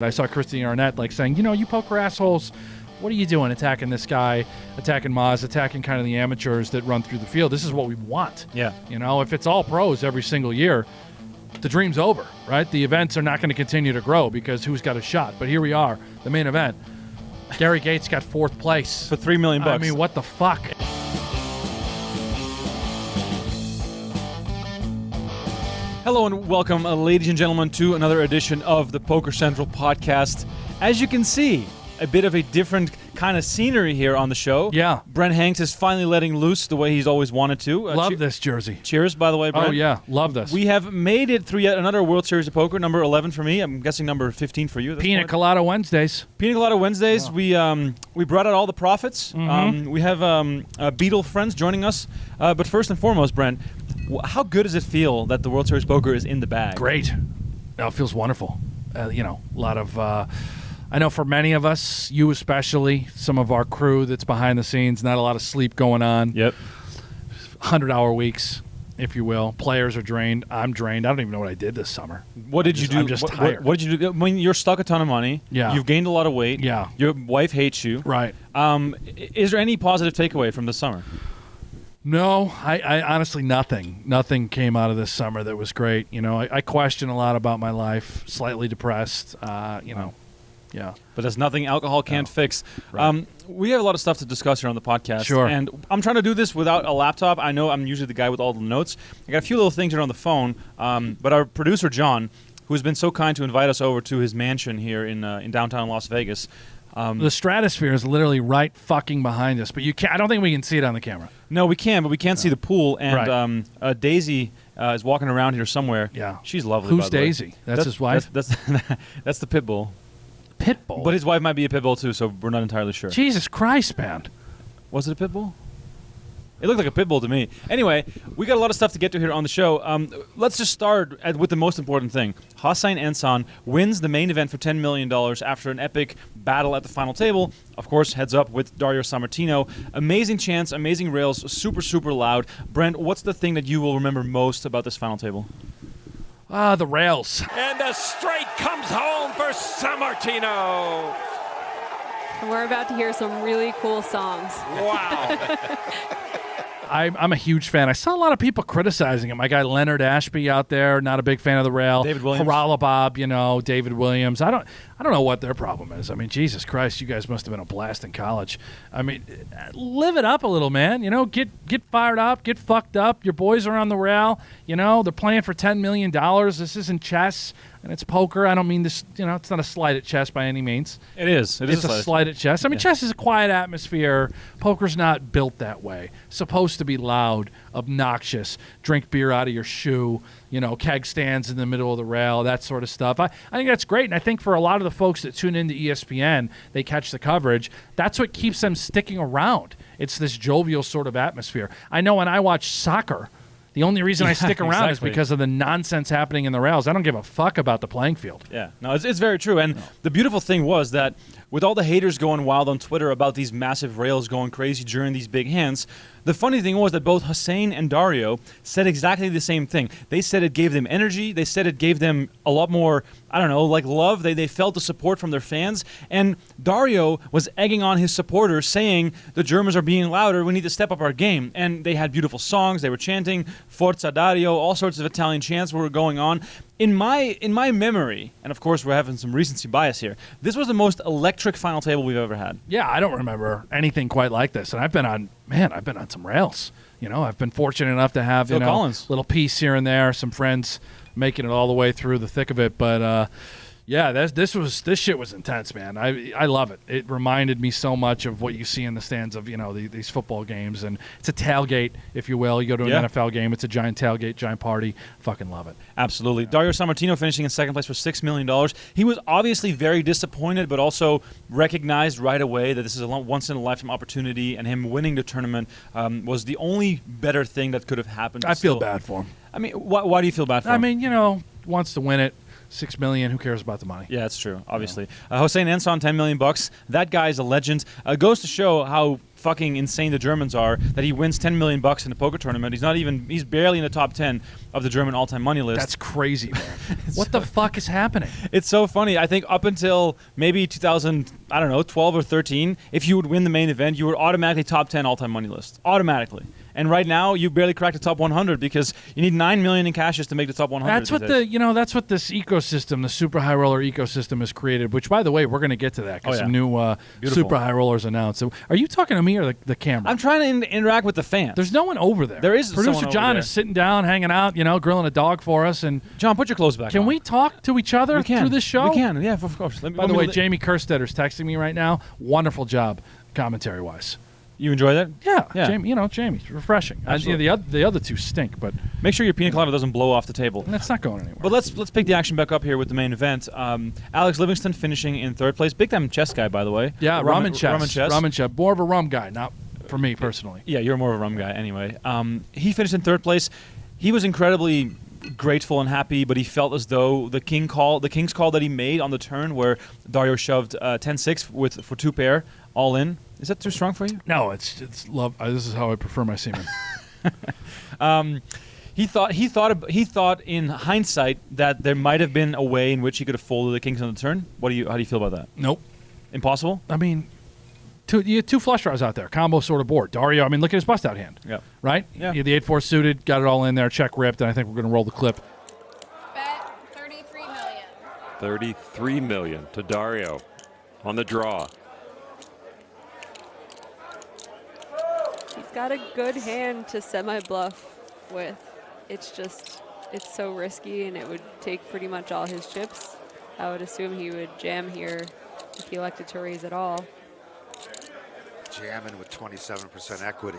I saw Christine Arnett saying, you poker assholes, what are you doing attacking this guy, attacking Maz, attacking kind of the amateurs that run through the field? This is what we want. Yeah. If it's all pros every single year, the dream's over, right? The events are not going to continue to grow because who's got a shot? But here we are, the main event. Gary Gates got fourth place. For $3 million. I mean, what the fuck? Hello and welcome, ladies and gentlemen, to another edition of the Poker Central podcast. As you can see, a bit of a different kind of scenery here on the show. Yeah. Brent Hanks is finally letting loose the way he's always wanted to. Love this jersey. Cheers, by the way, Brent. Oh, yeah. Love this. We have made it through yet another World Series of Poker, number 11 for me. I'm guessing number 15 for you. Pina Colada Wednesdays. Pina Colada Wednesdays. Yeah. We brought out all the profits. Mm-hmm. We have Beatle friends joining us. But first and foremost, Brent, how good does it feel that the World Series of Poker is in the bag? Great. It feels wonderful. A lot of... I know for many of us, you especially, some of our crew that's behind the scenes, not a lot of sleep going on. Yep. 100-hour weeks, if you will. Players are drained. I'm drained. I don't even know what I did this summer. What did you do? I'm just tired. What did you do? I mean, you're stuck a ton of money. Yeah. You've gained a lot of weight. Yeah. Your wife hates you. Right. Is there any positive takeaway from this summer? No, I honestly, nothing. Nothing came out of this summer that was great. I question a lot about my life, slightly depressed, Yeah. But there's nothing alcohol can't fix. Right. We have a lot of stuff to discuss here on the podcast. Sure. And I'm trying to do this without a laptop. I know I'm usually the guy with all the notes. I got a few little things here on the phone. But our producer, John, who's been so kind to invite us over to his mansion here in downtown Las Vegas. The stratosphere is literally right fucking behind us, but I don't think we can see it on the camera. No, we can, but we can't see the pool. And Right. Daisy is walking around here somewhere. Yeah. She's lovely, Who's by the way. Daisy? That's his wife? That's the pit bull. Pit bull? But his wife might be a pit bull, too, so we're not entirely sure. Jesus Christ, man. Was it a pit bull? It looked like a pit bull to me. Anyway, we got a lot of stuff to get to here on the show. Let's just start with the most important thing. Hossein Ensan wins the main event for $10 million after an epic battle at the final table. Of course, heads up with Dario Sammartino. Amazing chance, amazing rails, super, super loud. Brent, what's the thing that you will remember most about this final table? The rails. And the straight comes home for Sammartino. We're about to hear some really cool songs. Wow. I'm a huge fan. I saw a lot of people criticizing it. My guy Leonard Ashby out there, not a big fan of the rail. David Williams. Haralabob, David Williams. I don't know what their problem is. I mean, Jesus Christ, you guys must have been a blast in college. I mean, live it up a little, man. Get fired up, get fucked up. Your boys are on the rail. They're playing for $10 million. This isn't chess. And it's poker. I don't mean this, it's not a slight at chess by any means. It is. It's a slight at chess. I mean, chess is a quiet atmosphere. Poker's not built that way. Supposed to be loud, obnoxious, drink beer out of your shoe, keg stands in the middle of the rail, that sort of stuff. I think that's great. And I think for a lot of the folks that tune into ESPN, they catch the coverage. That's what keeps them sticking around. It's this jovial sort of atmosphere. I know when I watch soccer, the only reason I stick around is because of the nonsense happening in the rails. I don't give a fuck about the playing field. Yeah, no, it's very true. And the beautiful thing was that with all the haters going wild on Twitter about these massive rails going crazy during these big hands, the funny thing was that both Hossein and Dario said exactly the same thing. They said it gave them energy. They said it gave them a lot more, love. They felt the support from their fans. And Dario was egging on his supporters, saying the Germans are being louder. We need to step up our game. And they had beautiful songs. They were chanting Forza Dario. All sorts of Italian chants were going on. In my memory, and of course we're having some recency bias here, this was the most electric final table we've ever had. Yeah, I don't remember anything quite like this. And I've been on some rails. I've been fortunate enough to have, Phil Collins. Little piece here and there, some friends making it all the way through the thick of it. But yeah, this shit was intense, man. I love it. It reminded me so much of what you see in the stands of these football games, and it's a tailgate, if you will. You go to an NFL game, it's a giant tailgate, giant party. Fucking love it. Absolutely. Yeah. Dario Sammartino finishing in second place for $6 million. He was obviously very disappointed, but also recognized right away that this is a once in a lifetime opportunity, and him winning the tournament was the only better thing that could have happened. I feel bad for him. I mean, why do you feel bad for him? I mean, wants to win it. $6 million. Who cares about the money? Yeah, that's true. Obviously, Hossein Ensan, $10 million. That guy's a legend. Goes to show how fucking insane the Germans are that he wins $10 million in a poker tournament. He's barely in the top 10 of the German all-time money list. That's crazy, man. What the fuck is happening? It's so funny. I think up until maybe 12 or 13, if you would win the main event, you were automatically top 10 all-time money list. Automatically. And right now, you barely cracked the top 100 because you need $9 million in cashes to make the top 100. That's what that's what this ecosystem, the super high roller ecosystem, has created. Which, by the way, we're going to get to that because some new super high rollers announced. So, are you talking to me or the camera? I'm trying to interact with the fans. There's no one over there. There is producer someone John over there. is sitting down, hanging out, grilling a dog for us. And John, put your clothes back. Can on. we talk to each other through this show? We can. Yeah, of course. By the way, Jamie Kerstetter's texting me right now. Wonderful job, commentary wise. You enjoy that? Yeah. Jamie's refreshing. The other two stink, but make sure your pina colada doesn't blow off the table. That's not going anywhere. But let's pick the action back up here with the main event. Alex Livingston finishing in third place. Big time chess guy, by the way. Yeah, rum and chess. Rum and chess. More of a rum guy, not for me personally. Yeah, you're more of a rum guy anyway. He finished in third place. He was incredibly grateful and happy, but he felt as though the king's call that he made on the turn where Dario shoved 10-6 for two pair all in. Is that too strong for you? No, it's love. This is how I prefer my semen. He thought in hindsight that there might have been a way in which he could have folded the kings on the turn. How do you feel about that? Nope. Impossible? I mean, you had two flush draws out there, combo sort of board. Dario, I mean, look at his bust out hand. Yeah. Right? Yeah. He had the 8-4 suited, got it all in there, check ripped, and I think we're going to roll the clip. Bet $33 million. 33 million to Dario on the draw. He's got a good hand to semi-bluff with. It's so risky, and it would take pretty much all his chips. I would assume he would jam here if he elected to raise at all. Jamming with 27% equity.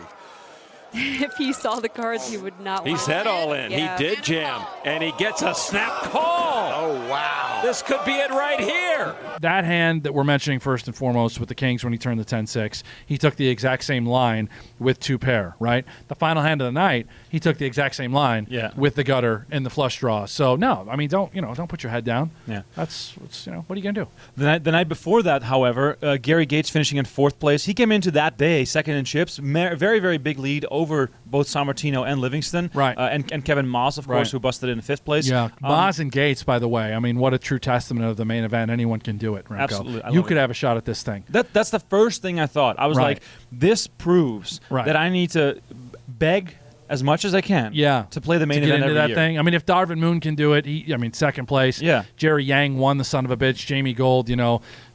If he saw the cards, he would not He want said it. all in. Yeah. He did jam, and he gets a snap call. Oh, wow. This could be it right here. That hand that we're mentioning first and foremost with the kings when he turned the 10-6, he took the exact same line with two pair, right? The final hand of the night, he took the exact same line with the gutter and the flush draw. So no, I mean don't put your head down. Yeah. That's what are you gonna do? The night before that, however, Gary Gates finishing in fourth place. He came into that day second in chips, very very big lead over both San Martino and Livingston, right? And Kevin Moss, of course, who busted in fifth place. Yeah, Moss and Gates, by the way. I mean, what a true testament of the main event. Anyone can do it, Remko. Absolutely, you could have a shot at this thing. That's the first thing I thought. I was like, this proves that I need to beg as much as I can to play the main event every year. Thing. I mean, if Darvin Moon can do it, second place. Yeah. Jerry Yang won the son of a bitch. Jamie Gold,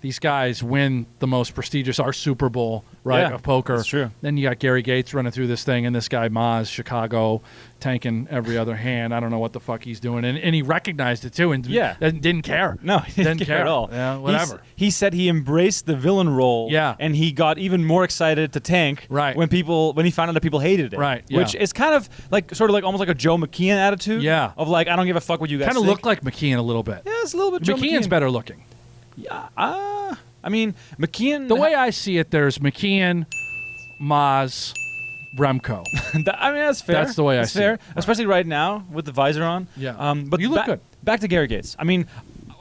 these guys win the most prestigious, our Super Bowl, right, of poker. That's true. Then you got Gary Gates running through this thing, and this guy, Maz, Chicago, tanking every other hand. I don't know what the fuck he's doing. And he recognized it, too, and didn't care. No, he didn't care at all. Yeah, whatever. He said he embraced the villain role, and he got even more excited to tank when he found out that people hated it. Right, which is kind of almost like a Joe McKeon attitude. Yeah. Of like, I don't give a fuck what you guys kind of think. looked like McKeon a little bit. Yeah, it's a little bit Joe McKeon's McKeon. better looking. Yeah, I mean, McKeon... The way I see it, there's McKeon, Maz, Remko. I mean, that's fair. That's the way I see it. Especially right now with the visor on. Yeah. But you look good. Back to Gary Gates. I mean,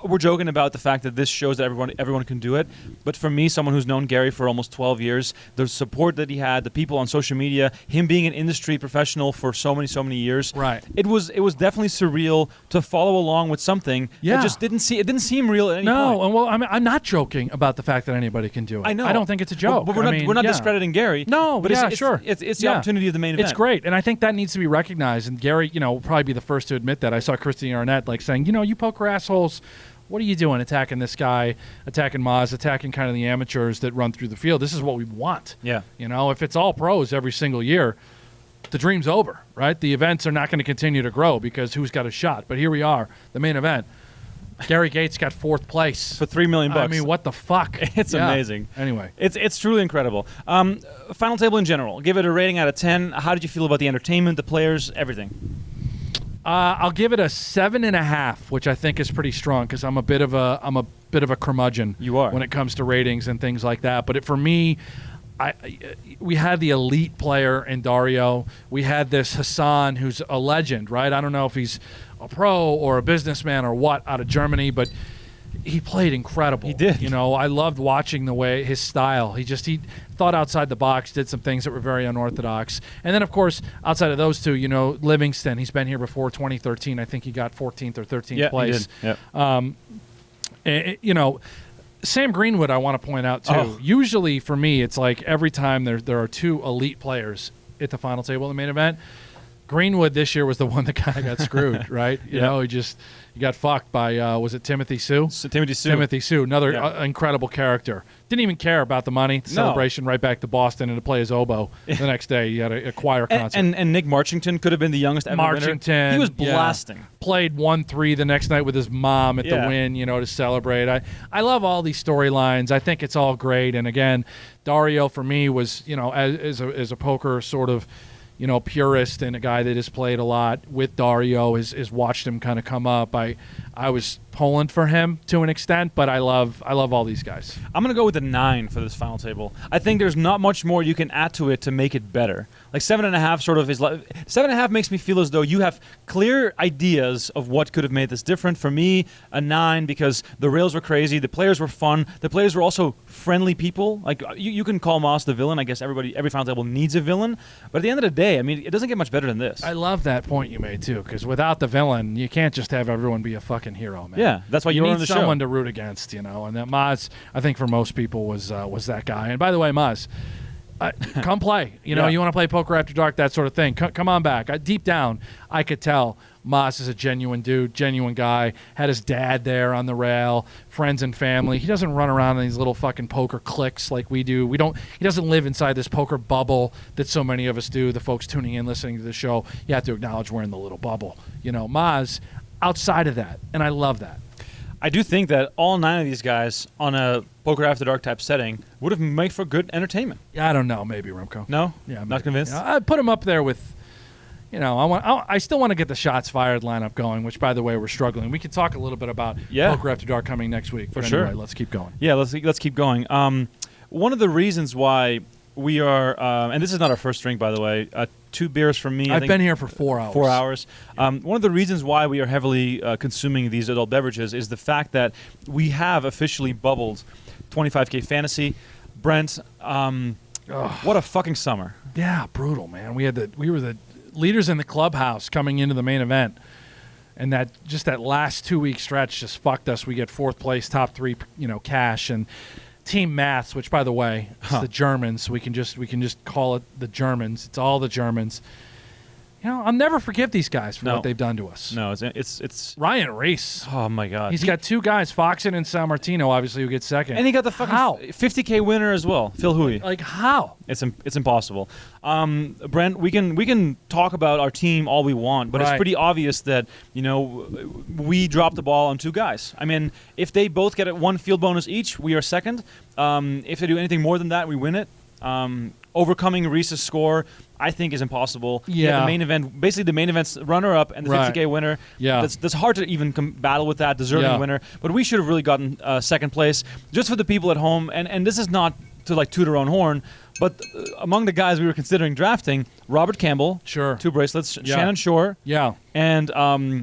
we're joking about the fact that this shows that everyone can do it. But for me, someone who's known Gary for almost 12 years, the support that he had, the people on social media, him being an industry professional for so many years, right? It was definitely surreal to follow along with something that just didn't seem real at any point. No, and well, I mean, I'm not joking about the fact that anybody can do it. I know. I don't think it's a joke. But we're not discrediting Gary. No, but it's the opportunity of the main event. It's great, and I think that needs to be recognized. And Gary, will probably be the first to admit that. I saw Christine Arnett saying, you poker assholes. What are you doing attacking this guy, attacking Maz, attacking kind of the amateurs that run through the field? This is what we want. Yeah. If it's all pros every single year, the dream's over, right? The events are not going to continue to grow because who's got a shot? But here we are, the main event. Gary Gates got fourth place. For $3 million. I mean, what the fuck? It's amazing. Anyway. It's truly incredible. Final table in general. Give it a rating out of 10. How did you feel about the entertainment, the players, everything? I'll give it a 7.5, which I think is pretty strong because I'm a bit of a curmudgeon. You are. When it comes to ratings and things like that. But for me, we had the elite player in Dario. We had this Hassan, who's a legend, right? I don't know if he's a pro or a businessman or what out of Germany, but he played incredible. He did. You know, I loved watching the way his style. He thought outside the box, did some things that were very unorthodox. And then, of course, outside of those two, you know, Livingston, he's been here before 2013. I think he got 14th or 13th place. He did. Yeah. You know, Sam Greenwood, I want to point out, too. Oh. Usually, for me, it's like every time there are two elite players at the final table in the main event, Greenwood this year was the one that kind of got screwed, right? You know, he got fucked by, was it Timothy Sue? Timothy Sue, another incredible character. Didn't even care about the money. Celebration right back to Boston and to play his oboe the next day. He had a choir concert. And Nick Marchington could have been the youngest ever winner. He was blasting. Played 1-3 the next night with his mom at the win, you know, to celebrate. I love all these storylines. I think it's all great. And again, Dario for me was, you know, as a poker sort of, you know, purist and a guy that has played a lot with Dario, has watched him kind of come up. I was pulling for him to an extent, but I love all these guys. I'm going to go with a 9 for this final table. I think there's not much more you can add to it to make it better. Like 7.5 sort of is 7.5 makes me feel as though you have clear ideas of what could have made this different. For me, a 9 because the rails were crazy, the players were fun, the players were also friendly people. Like you can call Moss the villain. I guess every final table needs a villain, but at the end of the day, I mean, it doesn't get much better than this. I love that point you made too, because without the villain, you can't just have everyone be a fucking hero, man. Yeah, that's why you need the someone show. to root against, you know. And that Maz, I think for most people was that guy. And by the way, Maz, come play. You know, you want to play Poker After Dark, that sort of thing. Come on back. Deep down, I could tell Maz is a genuine dude, genuine guy. Had his dad there on the rail, friends and family. He doesn't run around in these little fucking poker cliques like we do. He doesn't live inside this poker bubble that so many of us do. The folks tuning in, listening to the show, you have to acknowledge we're in the little bubble. You know, Maz, outside of that, and I love that. I do think that all 9 of these guys on a Poker After Dark type setting would have made for good entertainment. I don't know, maybe Remko. No? Yeah, maybe. Not convinced? You know, I'd put him up there with, you know, I still want to get the shots fired lineup going, which, by the way, we're struggling. We could talk a little bit about Poker After Dark coming next week. For but sure. Anyway, let's keep going. Yeah, let's keep going. One of the reasons why we are, and this is not our first drink, by the way, 2 beers from me. I've been here for 4 hours. 4 hours. One of the reasons why we are heavily consuming these adult beverages is the fact that we have officially bubbled 25K Fantasy. Brent, what a fucking summer. Yeah, brutal, man. We were the leaders in the clubhouse coming into the main event. And that last 2-week stretch just fucked us. We get 4th place, top 3, you know, cash, and Team Maths, which by the way, it's the Germans. We can just call it the Germans. It's all the Germans. You know, I'll never forgive these guys for what they've done to us. No, it's Ryan Reese. Oh my God. He's got 2 guys, Foxen and San Martino, obviously, who get second. And he got the fucking 50K winner as well, Phil Hui. Like how? It's impossible. Brent, we can talk about our team all we want, but it's pretty obvious that, you know, we dropped the ball on 2 guys. I mean, if they both get 1 field bonus each, we are second. If they do anything more than that, we win it. Overcoming Reese's score, I think, is impossible. Yeah. The main event, basically the main event's runner-up and the 50K winner. Yeah. That's hard to even battle with that deserving winner. But we should have really gotten second place. Just for the people at home, and this is not to like toot our own horn, but among the guys we were considering drafting, Robert Campbell, 2 bracelets, Shannon Shore, and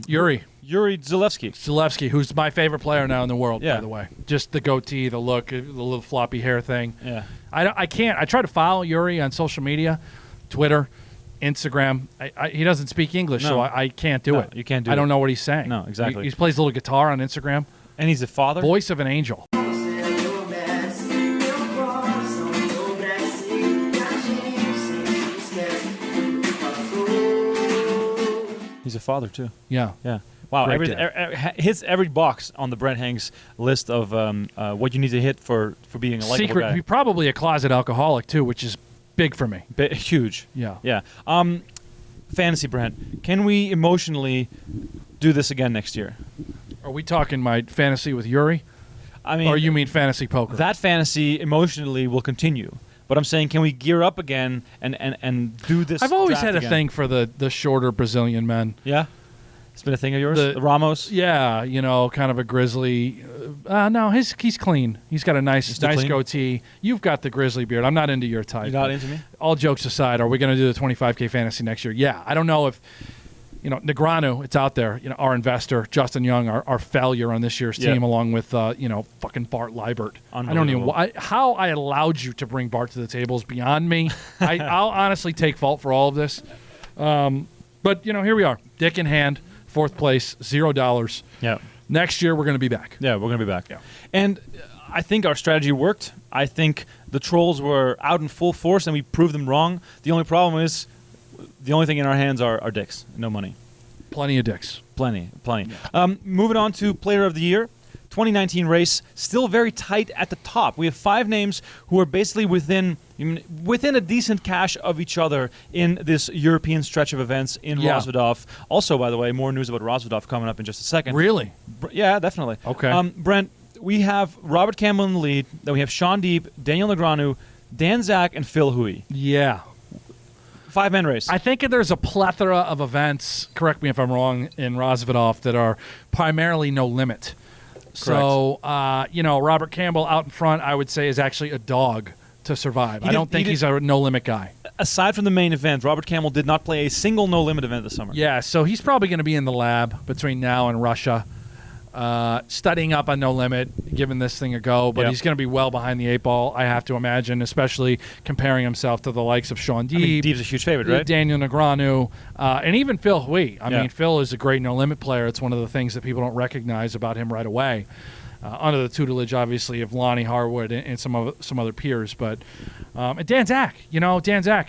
Yuri Zalewski, who's my favorite player now in the world, by the way. Just the goatee, the look, the little floppy hair thing. Yeah. I can't. I try to follow Yuri on social media, Twitter, Instagram. He doesn't speak English, so I can't do it. You can't do it. I don't know what he's saying. No, exactly. He plays a little guitar on Instagram. And he's a father. Voice of an angel. He's a father too. Yeah. Yeah. Wow. Great Every box on the Brent Hanks list of what you need to hit for being a likable guy. He's probably a closet alcoholic too, which is big for me. Huge. Yeah. Yeah. Fantasy, Brent. Can we emotionally do this again next year? Are we talking my fantasy with Yuri? I mean, or you mean fantasy poker? That fantasy emotionally will continue. But I'm saying, can we gear up again and do this? I've always draft had a again? thing for the shorter Brazilian men. Yeah? It's been a thing of yours? The Ramos? Yeah, you know, kind of a grizzly. No, he's clean. He's got a nice clean? goatee. You've got the grizzly beard. I'm not into your type. You're not into me? All jokes aside, are we going to do the 25K fantasy next year? Yeah. I don't know if Negreanu, it's out there. Our investor, Justin Young, our failure on this year's team, along with, fucking Bart Liebert. I don't even how I allowed you to bring Bart to the table is beyond me. I'll honestly take fault for all of this. But, here we are. Dick in hand, 4th place, $0. Yeah. Next year, we're going to be back. Yeah, we're going to be back. Yeah. And I think our strategy worked. I think the trolls were out in full force, and we proved them wrong. The only problem is the only thing in our hands are dicks, no money. Plenty of dicks. Plenty. Moving on to Player of the Year. 2019 race, still very tight at the top. We have 5 names who are basically within a decent cash of each other in this European stretch of events in Rozvadov. Also, by the way, more news about Rozvadov coming up in just a second. Really? Yeah, definitely. Okay. Brent, we have Robert Campbell in the lead. Then we have Sean Deeb, Daniel Negreanu, Dan Zach, and Phil Hui. Yeah. 5-man race. I think there's a plethora of events, correct me if I'm wrong, in Rozvadov that are primarily no limit. So, Robert Campbell out in front, I would say, is actually a dog to survive. I don't think he's a no-limit guy. Aside from the main event, Robert Campbell did not play a single no-limit event this summer. Yeah, so he's probably going to be in the lab between now and Russia, studying up on no limit, giving this thing a go. But he's going to be well behind the 8 ball, I have to imagine, especially comparing himself to the likes of Sean Deeb. Deeb's a huge favorite, right? Daniel Negreanu, and even Phil Hui. I mean, Phil is a great no-limit player. It's one of the things that people don't recognize about him right away. Under the tutelage, obviously, of Lonnie Harwood and some other peers. But and Dan Zach,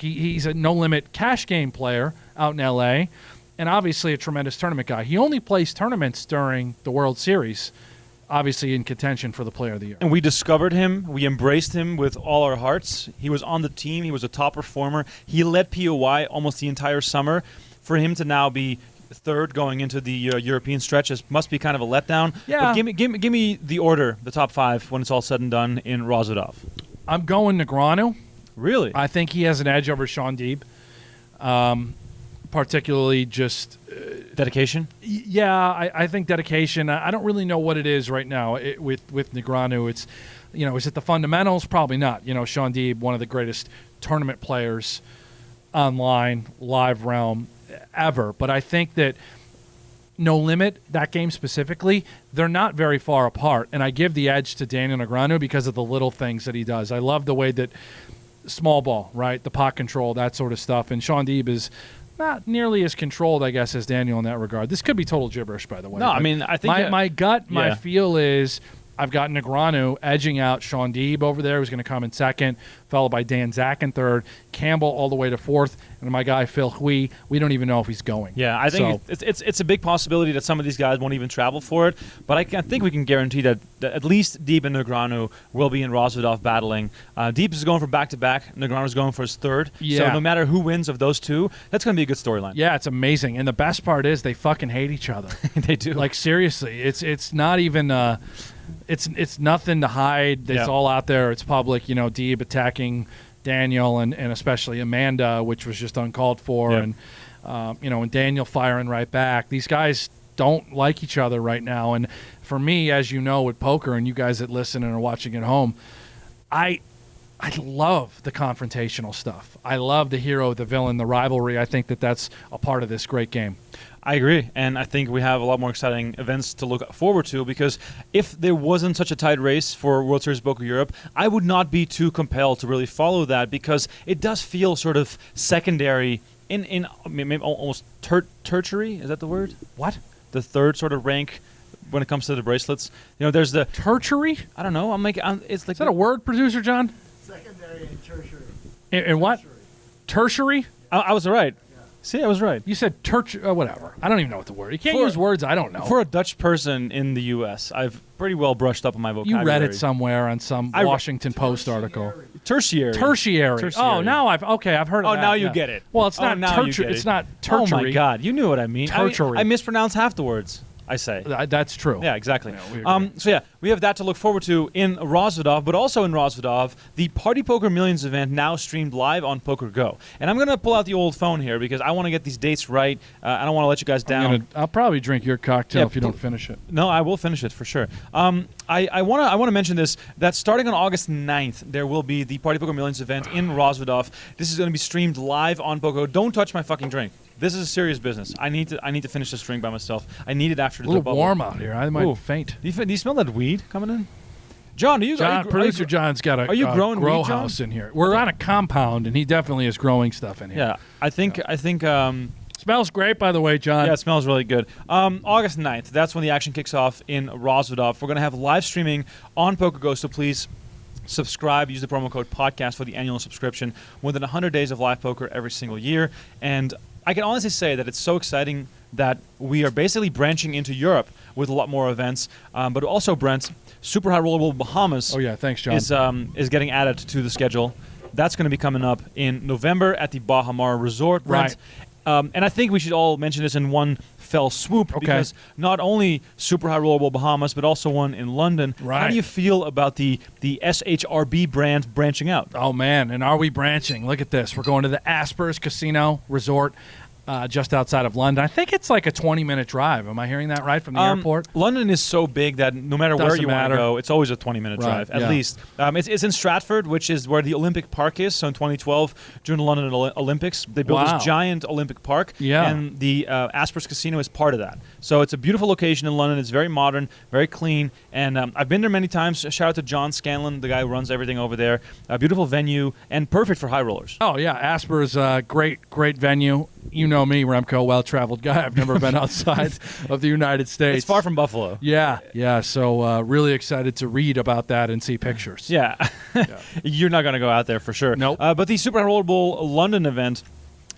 he's a no-limit cash game player out in L.A., and obviously a tremendous tournament guy. He only plays tournaments during the World Series, obviously in contention for the Player of the Year. And we discovered him. We embraced him with all our hearts. He was on the team. He was a top performer. He led POY almost the entire summer. For him to now be 3rd going into the European stretch must be kind of a letdown. Yeah. But give me the order, the top 5, when it's all said and done in Rozvadov. I'm going Negreanu. Really? I think he has an edge over Sean Deeb. Particularly just dedication. I think dedication. I don't really know what it is right now with Negreanu. It's, is it the fundamentals? Probably not. Sean Deeb, one of the greatest tournament players online, live realm ever. But I think that No Limit, that game specifically, they're not very far apart. And I give the edge to Daniel Negreanu because of the little things that he does. I love the way that small ball, right, the pot control, that sort of stuff. And Sean Deeb is not nearly as controlled, I guess, as Daniel in that regard. This could be total gibberish, by the way. No, I mean, I think my gut, my feel is I've got Negreanu edging out Sean Deeb over there, who's going to come in 2nd, followed by Dan Zach in 3rd, Campbell all the way to 4th, and my guy Phil Hui, we don't even know if he's going. Yeah, I think it's a big possibility that some of these guys won't even travel for it, but I think we can guarantee that at least Deeb and Negreanu will be in Rozvadov battling. Deeb is going for back-to-back, Negreanu is going for his 3rd, so no matter who wins of those two, that's going to be a good storyline. Yeah, it's amazing, and the best part is they fucking hate each other. They do. Like, seriously, it's not even... It's nothing to hide. It's all out there. It's public. Deeb attacking Daniel and especially Amanda, which was just uncalled for, and and Daniel firing right back. These guys don't like each other right now. And for me, as you know, with poker, and you guys that listen and are watching at home, I love the confrontational stuff. I love the hero, the villain, the rivalry. I think that's a part of this great game. I agree, and I think we have a lot more exciting events to look forward to, because if there wasn't such a tight race for World Series Poker Europe, I would not be too compelled to really follow that, because it does feel sort of secondary in maybe almost tertiary. Is that the word? What? The 3rd sort of rank when it comes to the bracelets. There's the tertiary. I don't know. It's like, is that a word, producer John? Secondary and tertiary. And what? Tertiary? I was right. See, I was right. You said whatever. I don't even know what the word. You can't use words I don't know. For a Dutch person in the U.S., I've pretty well brushed up on my vocabulary. You read it somewhere on some Washington Post article. Tertiary. Oh, now I've heard of that. Oh, now you get it. Well, it's not tertiary. It's not tertiary. Oh, my God. You knew what I mean. Tertiary. I mispronounce half the words. I say. That's true. Yeah, exactly. Yeah, we have that to look forward to in Rozvadov, but also in Rozvadov, the Party Poker Millions event now streamed live on PokerGo. And I'm going to pull out the old phone here because I want to get these dates right. I don't want to let you guys down. I'll probably drink your cocktail if you don't finish it. No, I will finish it for sure. I want to mention this, that starting on August 9th, there will be the Party Poker Millions event in Rozvadov. This is going to be streamed live on PokerGo. Don't touch my fucking drink. This is a serious business. I need to finish this drink by myself. I need it after A the little bubble. warm out here. I might Ooh. faint. Do you smell that weed coming in? John, do you? Producer John's got a are you growing grow weed, John? house in here. We're on a compound, and he definitely is growing stuff in here. Yeah, I think. Smells great, by the way, John. Yeah, it smells really good. August 9th, that's when the action kicks off in Rosvedov. We're going to have live streaming on PokerGo, so please subscribe. Use the promo code podcast for the annual subscription. More than 100 days of live poker every single year. And I can honestly say that it's so exciting that we are basically branching into Europe with a lot more events. But also, Brent, Super High Rollable Bahamas Oh, yeah. Thanks, John. is getting added to the schedule. That's going to be coming up in November at the Baha Mar Resort, Brent. Right. And I think we should all mention this in one fell swoop because not only Super High Rollable Bahamas, but also one in London. How Right. do you feel about the SHRB brand branching out? Oh, man. And are we branching? Look at this. We're going to the Aspers Casino Resort just outside of London. I think it's like a 20-minute drive. Am I hearing that right from the airport? London is so big that no matter where Doesn't you want matter. to go, it's always a 20-minute Right, drive, at yeah. least. It's in Stratford, which is where the Olympic Park is. So in 2012, during the London Olympics, they built Wow. this giant Olympic Park, Yeah. and the Aspers Casino is part of that. So it's a beautiful location in London. It's very modern, very clean, and I've been there many times. Shout out to John Scanlon, the guy who runs everything over there. A beautiful venue and perfect for high rollers. Oh, yeah. Asper's great venue. You know me, Remko, well-traveled guy. I've never been outside of the United States. It's far from Buffalo. Yeah. So really excited to read about that and see pictures. Yeah. You're not going to go out there for sure. Nope. But the Super High Rollable London event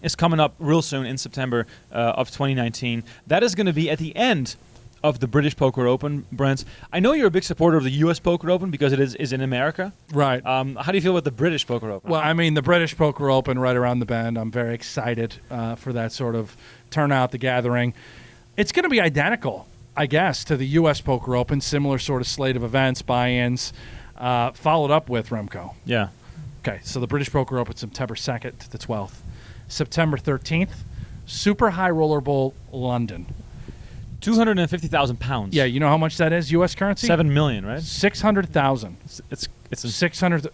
is coming up real soon in September of 2019. That is going to be at the end of the British Poker Open, Brent. I know you're a big supporter of the U.S. Poker Open because it is in America. Right. How do you feel about the British Poker Open? Well, I mean, the British Poker Open right around the bend. I'm very excited for that sort of turnout, the gathering. It's going to be identical, I guess, to the U.S. Poker Open, similar sort of slate of events, buy-ins, followed up with Remko. Yeah. Okay, so the British Poker Open, September 2nd to the 12th. September 13th, Super High Roller Bowl, London. 250,000 pounds. Yeah, you know how much that is, U.S. currency? 7 million, right? 600,000. It's 600.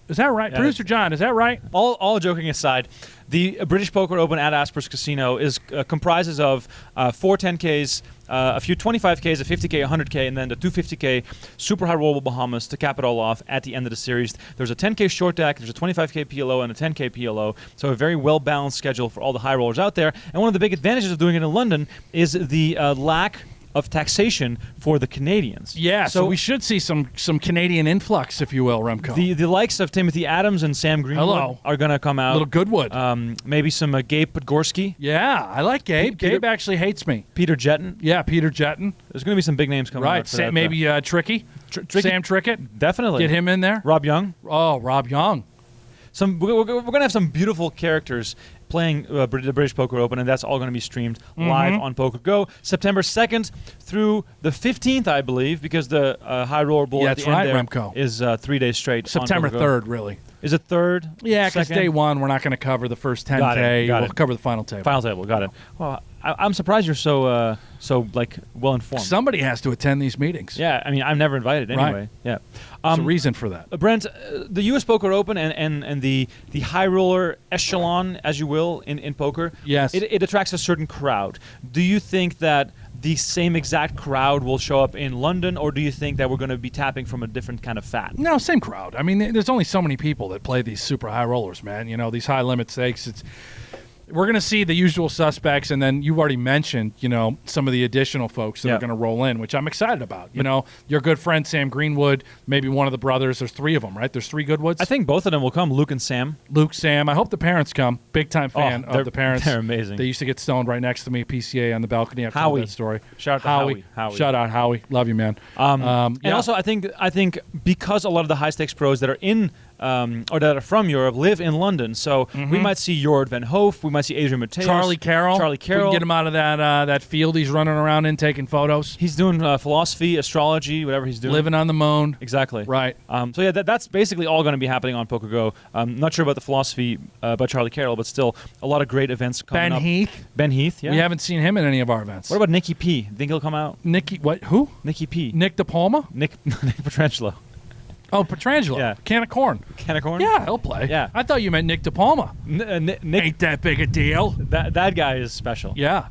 Is that right? Yeah, Producer John, is that right? all joking aside, the British Poker Open at Aspers Casino is comprises of 4 10Ks, a few 25Ks, a 50K, a 100K, and then the 250K Super High Rollable Bahamas to cap it all off at the end of the series. There's a 10K short deck, there's a 25K PLO, and a 10K PLO. So a very well-balanced schedule for all the high rollers out there. And one of the big advantages of doing it in London is the lack of taxation for the Canadians. Yeah, so we should see some Canadian influx, if you will, Remko. The likes of Timothy Adams and Sam Greenwood Hello. are going to come out. Little Goodwood. Maybe some Gabe Podgorski, Yeah, I like Gabe. Peter- Gabe actually hates me. Peter Jetton. Yeah, Peter Jetton. There's going to be some big names coming out. Right. For that, Maybe Tricky. Tricky. Sam Trickett. Definitely. Get him in there. Rob Young. Oh, Rob Young. We're going to have some beautiful characters playing the British Poker Open, and that's all going to be streamed live on PokerGo September 2nd through the 15th, I believe, because the High Roller Bowl Yeah, at the that's end right, there Remko. is 3 days straight. on September PokerGo. 3rd, really. Is it 3rd? Yeah, because Second? day one, we're not going to cover the first 10K. Got it. We'll cover the final table. Final table. Got it. Well, I'm surprised you're so well informed. Somebody has to attend these meetings. Yeah, I mean, I'm never invited Right. anyway. Yeah. There's a reason for that. Brent, the U.S. Poker Open and the high roller echelon, as you will, in poker, Yes. it attracts a certain crowd. Do you think that the same exact crowd will show up in London, or do you think that we're going to be tapping from a different kind of fat? No, same crowd. I mean, there's only so many people that play these super high rollers, man. You know, these high limit stakes. We're going to see the usual suspects, and then you've already mentioned, you know, some of the additional folks that Yeah. are going to roll in, which I'm excited about. You know, your good friend Sam Greenwood, maybe one of the brothers. There's 3 of them, right? There's 3 Goodwoods. I think both of them will come, Luke and Sam. Luke, Sam. I hope the parents come. Big time fan they're- of the parents. they're amazing. They used to get stoned right next to me, PCA on the balcony. I've told Howie. that story. Shout out to Howie. Shout out Howie. Love you, man. And yeah. also, I think because a lot of the high stakes pros that are in or that are from Europe live in London, so we might see Jord Van Hoof, we might see Adrian Mateos, Charlie Carroll. Charlie If we can Carroll. get him out of that field he's running around in taking photos. He's doing philosophy, astrology, whatever he's doing. Living on the moon. Exactly. Right. So yeah, that's basically all going to be happening on PokerGo. Not sure about the philosophy by Charlie Carroll, but still a lot of great events coming Ben up. Heath. Ben Heath. Yeah. We haven't seen him in any of our events. What about Nicky P? Think he'll come out? Nicky? What? Who? Nicky P. Nick De Palma? Nick Petrangelo. Oh, Petrangelo. Yeah. Can of corn. Can of corn? Yeah, he'll play. Yeah. I thought you meant Nick DePalma. Nick, Ain't that big a deal. that guy is special. Yeah.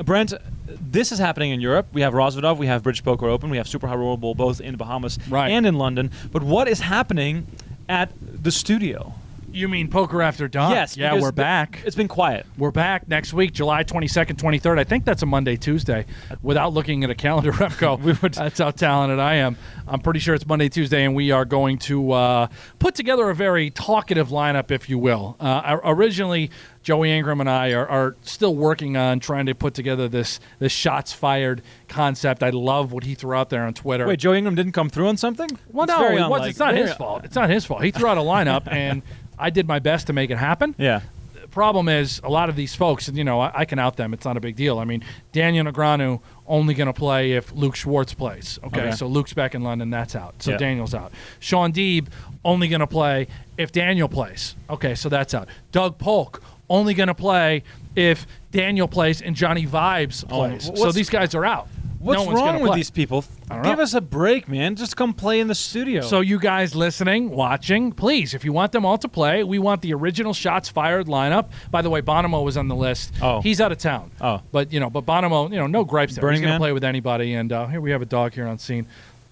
Brent, this is happening in Europe. We have Rosvedov, we have British Poker Open, we have Super High Roller Bowl both in Bahamas Right. and in London. But what is happening at the studio? You mean Poker After Dark? Yes. Yeah, because we're back. It's been quiet. We're back next week, July 22nd, 23rd. I think that's a Monday, Tuesday. Without looking at a calendar, Remko, that's how talented I am. I'm pretty sure it's Monday, Tuesday, and we are going to put together a very talkative lineup, if you will. Originally, Joey Ingram and I are still working on trying to put together this shots fired concept. I love what he threw out there on Twitter. Wait, Joe Ingram didn't come through on something? Well, It's no, very it was. unlike- It's not very- his fault. It's not his fault. He threw out a lineup, and I did my best to make it happen. Yeah. The problem is a lot of these folks, and I can out them. It's not a big deal. I mean, Daniel Negreanu only going to play if Luke Schwartz plays. Okay, so Luke's back in London. That's out. So Yeah. Daniel's out. Sean Deeb only going to play if Daniel plays. Okay, so that's out. Doug Polk only going to play if Daniel plays and Johnny Vibes plays. So what's- these guys are out. What's no one's wrong gonna with play. these people? don't Give know. us a break, man. Just come play in the studio. So you guys listening, watching, please, if you want them all to play, we want the original shots fired lineup. By the way, Bonomo was on the list. Oh. He's out of town. Oh. But Bonomo, no gripes there. Burning He's going Man? to play with anybody. And here we have a dog here on scene.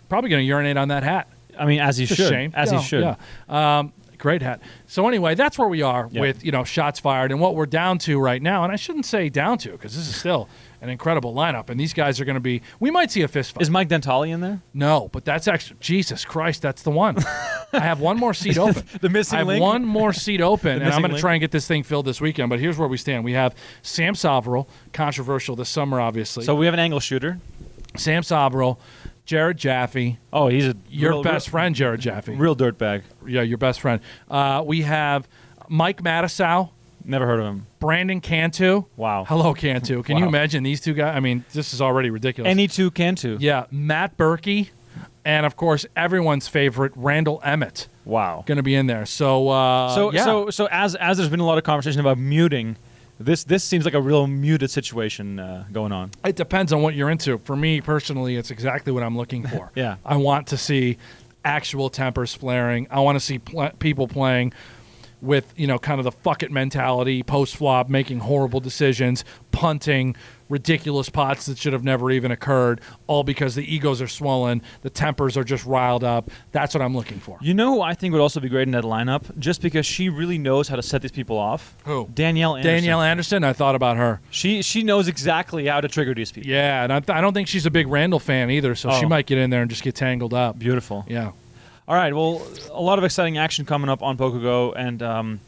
Probably going to urinate on that hat. I mean, as he It's a should. shame. As he Yeah, should. Yeah. Great hat. So anyway, that's where we are Yeah. with shots fired and what we're down to right now. And I shouldn't say down to because this is still an incredible lineup. And these guys are going to be. We might see a fist fight. Is Mike Dentali in there? No, but that's actually Jesus Christ. That's the one. I have one more seat open. The missing I have link? one more seat open, and I'm missing going to link? try and get this thing filled this weekend. But here's where we stand. We have Sam Soverell, controversial this summer, obviously. So we have an angle shooter. Sam Soverell, Jared Jaffe, Oh, he's a your real, best friend, Jared Jaffe. real dirtbag. Yeah, your best friend. We have Mike Matisow, Never heard of him. Brandon Cantu. Wow. Hello, Cantu. Can you Wow. imagine these two guys? I mean, this is already ridiculous. Any two can too. Yeah, Matt Berkey, and of course, everyone's favorite, Randall Emmett. Wow. Going to be in there. So, yeah. So as there's been a lot of conversation about muting, this seems like a real muted situation going on. It depends on what you're into. For me personally, it's exactly what I'm looking for. Yeah. I want to see actual tempers flaring. I want to see people playing with, kind of the fuck it mentality, post flop, making horrible decisions, punting, ridiculous pots that should have never even occurred, all because the egos are swollen, the tempers are just riled up. That's what I'm looking for. You know who I think would also be great in that lineup, just because she really knows how to set these people off? Who? Danielle Anderson. Danielle Anderson, I thought about her. She knows exactly how to trigger these people. Yeah, and I don't think she's a big Randall fan either, so she Oh. might get in there and just get tangled up. Beautiful. Yeah. All right, well, a lot of exciting action coming up on PokerGo, and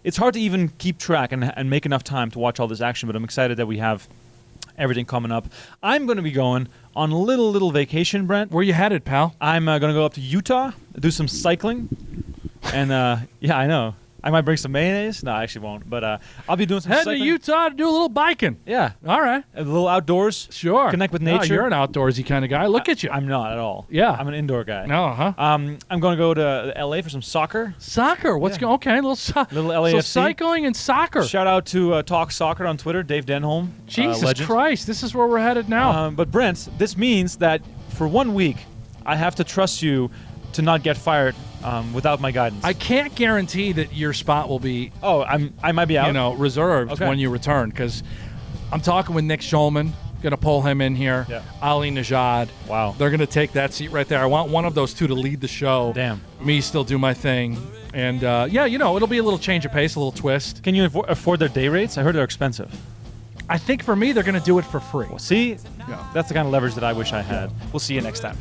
it's hard to even keep track and make enough time to watch all this action, but I'm excited that we have everything coming up. I'm going to be going on a little vacation, Brent. Where you headed, pal? I'm going to go up to Utah, do some cycling, and yeah, I know. I might bring some mayonnaise. No, I actually won't, but I'll be doing some Heading cycling. to Utah to do a little biking. Yeah, All right. a little outdoors. Sure. Connect with No, nature. you're an outdoorsy kind of guy. Look at you. I'm not at all. Yeah. I'm an indoor guy. No, huh? I'm going to go to LA for some soccer. Soccer. What's Yeah. going? Okay, little Little So LAFC. cycling and soccer. Shout out to Talk Soccer on Twitter, Dave Denholm. Jesus legend. Christ, this is where we're headed now. But Brent, this means that for 1 week, I have to trust you to not get fired without my guidance. I can't guarantee that your spot will be, I might be out. reserved Okay. when you return because I'm talking with Nick Schulman. Going to pull him in here. Yeah. Ali Najad. Wow. They're going to take that seat right there. I want one of those two to lead the show. Damn. Me still do my thing. And, it'll be a little change of pace, a little twist. Can you afford their day rates? I heard they're expensive. I think for me, they're going to do it for free. See, that's the kind of leverage that I wish I had. We'll see you next time.